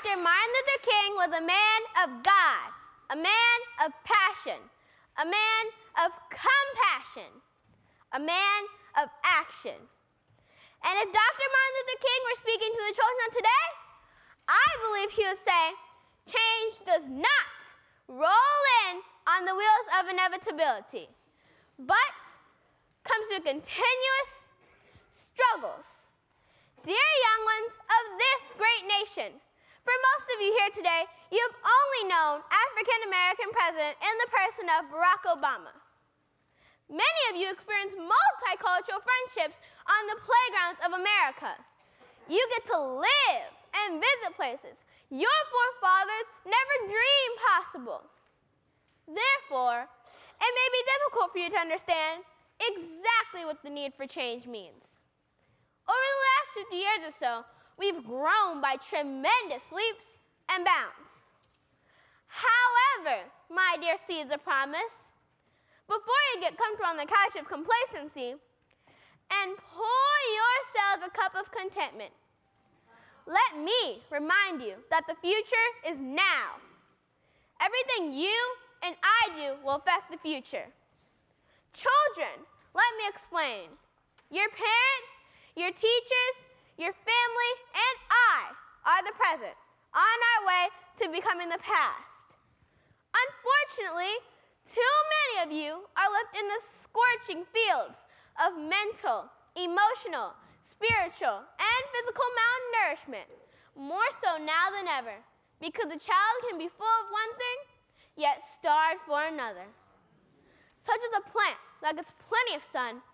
Dr. Martin Luther King was a man of God, a man of passion, a man of compassion, a man of action. And if Dr. Martin Luther King were speaking to the children of today, I believe he would say, change does not roll in on the wheels of inevitability, but comes through continuous struggles. Dear young ones of this great nation, for most of you here today, you have only known African-American president in the person of Barack Obama. Many of you experience multicultural friendships on the playgrounds of America. You get to live and visit places your forefathers never dreamed possible. Therefore, it may be difficult for you to understand exactly what the need for change means. Over the last 50 years or so, we've grown by tremendous leaps and bounds. However, my dear seeds of promise, before you get comfortable on the couch of complacency and pour yourselves a cup of contentment, let me remind you that the future is now. Everything you and I do will affect the future. Children, let me explain. Your parents, your teachers, your family, and I are the present, on our way to becoming the past. Unfortunately, too many of you are left in the scorching fields of mental, emotional, spiritual, and physical malnourishment, more so now than ever, because a child can be full of one thing, yet starved for another. Such as a plant that gets plenty of sun,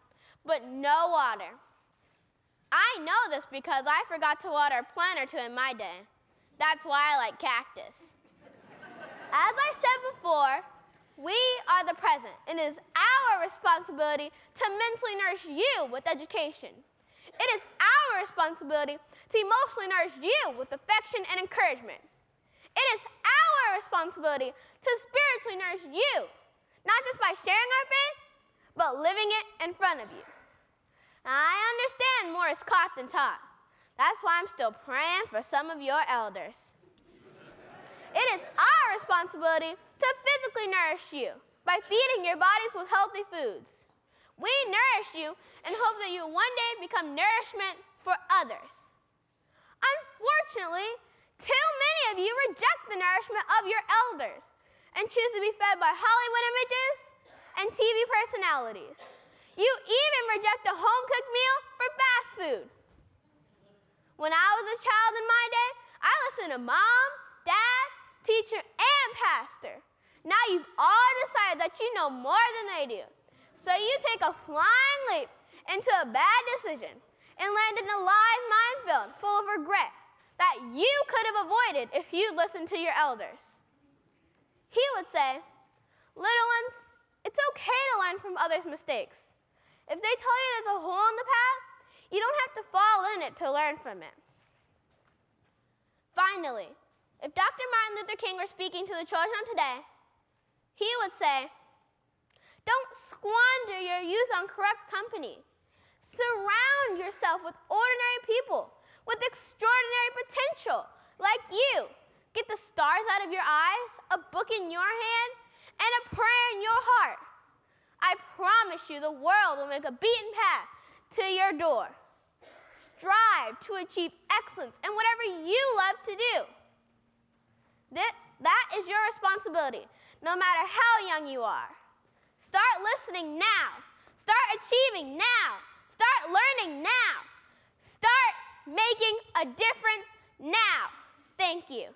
but no water. I know this because I forgot to water a plant or two in my day. That's why I like cactus. As I said before, we are the present, and it is our responsibility to mentally nourish you with education. It is our responsibility to emotionally nourish you with affection and encouragement. It is our responsibility to spiritually nourish you, not just by sharing our faith, but living it in front of you. Now, I understand more is caught than taught. That's why I'm still praying for some of your elders. It is our responsibility to physically nourish you by feeding your bodies with healthy foods. We nourish you and hope that you will one day become nourishment for others. Unfortunately, too many of you reject the nourishment of your elders and choose to be fed by Hollywood images and TV personalities. You even reject a home-cooked meal for fast food. When I was a child in my day, I listened to mom, dad, teacher, and pastor. Now you've all decided that you know more than they do. So you take a flying leap into a bad decision and land in a live minefield full of regret that you could have avoided if you'd listened to your elders. He would say, little ones, it's okay to learn from others' mistakes. If they tell you there's a hole in the path, you don't have to fall in it to learn from it. Finally, if Dr. Martin Luther King were speaking to the children today, he would say, don't squander your youth on corrupt company. Surround yourself with ordinary people with extraordinary potential, like you. Get the stars out of your eyes, a book in your hand, and a prayer in your heart. I promise you the world will make a beaten path to your door. Strive to achieve excellence in whatever you love to do. That is your responsibility, no matter how young you are. Start listening now. Start achieving now. Start learning now. Start making a difference now. Thank you.